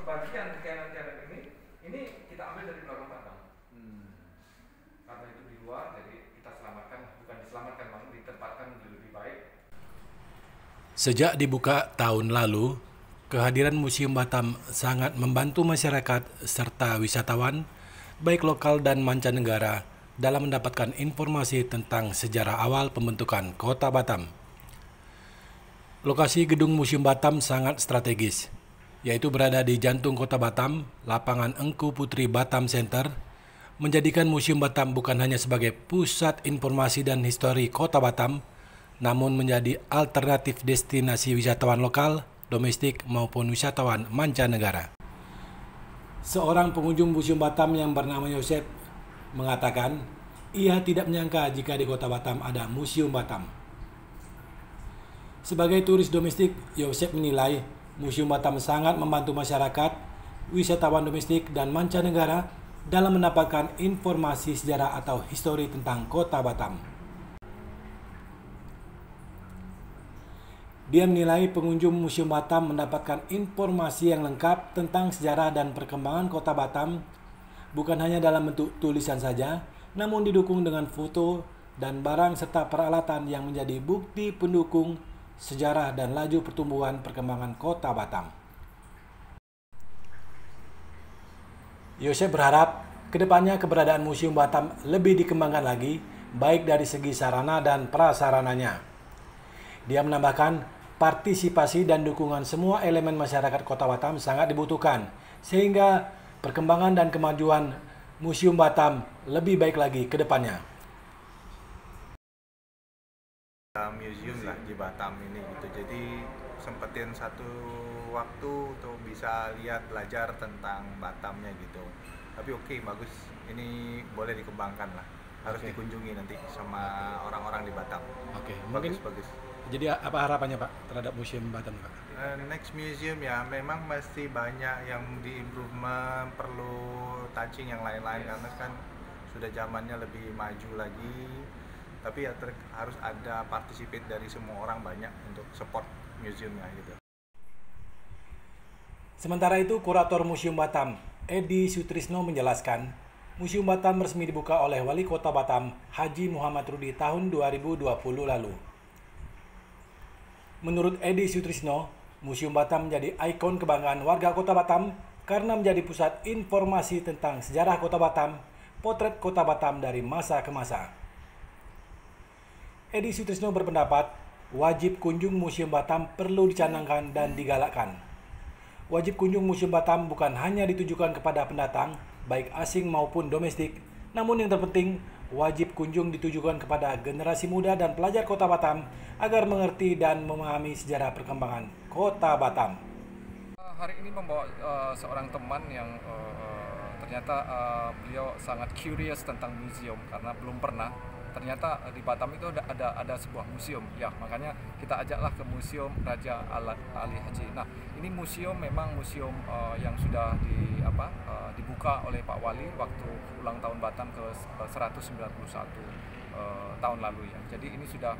sebagian kekayaan ini kita ambil dari belakang Batam. Karena itu di luar, jadi kita selamatkan, bukan diselamatkan, malah ditempatkan lebih baik. Sejak dibuka tahun lalu, kehadiran Museum Batam sangat membantu masyarakat serta wisatawan, baik lokal dan mancanegara, dalam mendapatkan informasi tentang sejarah awal pembentukan Kota Batam. Lokasi gedung Museum Batam sangat strategis, yaitu berada di jantung Kota Batam, lapangan Engku Putri Batam Center, menjadikan Museum Batam bukan hanya sebagai pusat informasi dan histori Kota Batam, namun menjadi alternatif destinasi wisatawan lokal, domestik maupun wisatawan mancanegara. Seorang pengunjung Museum Batam yang bernama Yosep mengatakan, ia tidak menyangka jika di Kota Batam ada Museum Batam. Sebagai turis domestik, Yosep menilai Museum Batam sangat membantu masyarakat, wisatawan domestik dan mancanegara dalam mendapatkan informasi sejarah atau histori tentang Kota Batam. Dia menilai pengunjung Museum Batam mendapatkan informasi yang lengkap tentang sejarah dan perkembangan Kota Batam, bukan hanya dalam bentuk tulisan saja, namun didukung dengan foto dan barang serta peralatan yang menjadi bukti pendukung sejarah dan laju pertumbuhan perkembangan Kota Batam. Yosep berharap kedepannya keberadaan Museum Batam lebih dikembangkan lagi, baik dari segi sarana dan prasarananya. Dia menambahkan, partisipasi dan dukungan semua elemen masyarakat Kota Batam sangat dibutuhkan, sehingga perkembangan dan kemajuan Museum Batam lebih baik lagi ke depannya. Museum lah di Batam ini gitu, jadi sempetin satu waktu untuk bisa lihat, belajar tentang Batamnya gitu. Tapi oke, bagus, ini boleh dikembangkan lah, harus dikunjungi nanti sama orang-orang di Batam. Bagus. Jadi apa harapannya Pak terhadap Museum Batam Pak? Next museum ya memang masih banyak yang di-improvement, perlu touching yang lain-lain karena kan sudah zamannya lebih maju lagi. Tapi ya harus ada participate dari semua orang banyak untuk support museumnya gitu. Sementara itu, Kurator Museum Batam, Edi Sutrisno menjelaskan, Museum Batam resmi dibuka oleh Wali Kota Batam, Haji Muhammad Rudi tahun 2020 lalu. Menurut Edi Sutrisno, Museum Batam menjadi ikon kebanggaan warga Kota Batam karena menjadi pusat informasi tentang sejarah Kota Batam, potret Kota Batam dari masa ke masa. Edi Sutrisno berpendapat, wajib kunjung Museum Batam perlu dicanangkan dan digalakkan. Wajib kunjung Museum Batam bukan hanya ditujukan kepada pendatang, baik asing maupun domestik, namun yang terpenting, wajib kunjung ditujukan kepada generasi muda dan pelajar Kota Batam agar mengerti dan memahami sejarah perkembangan Kota Batam. Hari ini membawa seorang teman yang ternyata beliau sangat curious tentang museum karena belum pernah. Ternyata di Batam itu ada sebuah museum, ya makanya kita ajaklah ke Museum Raja Ali Haji. Nah, ini museum memang museum yang sudah dibuka oleh Pak Wali waktu ulang tahun Batam ke 191 tahun lalu ya. Jadi ini sudah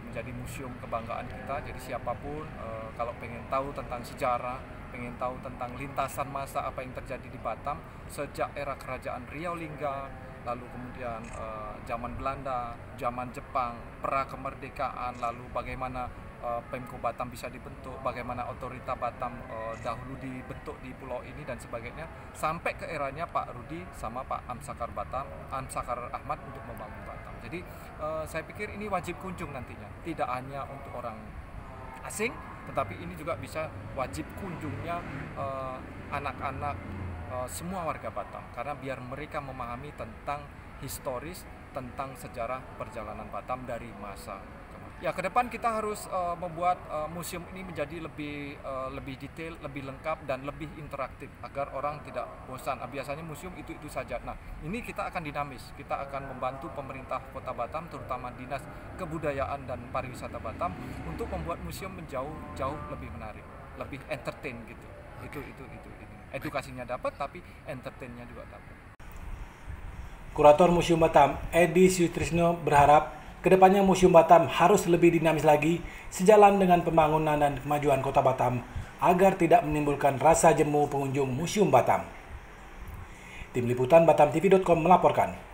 menjadi museum kebanggaan kita. Jadi siapapun kalau pengen tahu tentang sejarah, pengen tahu tentang lintasan masa apa yang terjadi di Batam sejak era Kerajaan Riau Lingga, lalu kemudian zaman Belanda, zaman Jepang, pra kemerdekaan, lalu bagaimana Pemko Batam bisa dibentuk, bagaimana otorita Batam dahulu dibentuk di pulau ini dan sebagainya, sampai ke eranya Pak Rudi sama Pak Amsakar Ahmad untuk membangun Batam. Jadi saya pikir ini wajib kunjung nantinya, tidak hanya untuk orang asing, tetapi ini juga bisa wajib kunjungnya anak-anak semua warga Batam, karena biar mereka memahami tentang historis, tentang sejarah perjalanan Batam dari masa ke masa. Ya, ke depan kita harus membuat museum ini menjadi lebih detail, lebih lengkap dan lebih interaktif agar orang tidak bosan. Biasanya museum itu saja. Nah, ini kita akan dinamis. Kita akan membantu pemerintah Kota Batam, terutama Dinas Kebudayaan dan Pariwisata Batam untuk membuat museum jauh lebih menarik, lebih entertain gitu. Itu. Edukasinya dapat, tapi entertainnya juga dapat. Kurator Museum Batam, Edi Sutrisno berharap kedepannya Museum Batam harus lebih dinamis lagi sejalan dengan pembangunan dan kemajuan Kota Batam agar tidak menimbulkan rasa jemu pengunjung Museum Batam. Tim Liputan BatamTV.com melaporkan.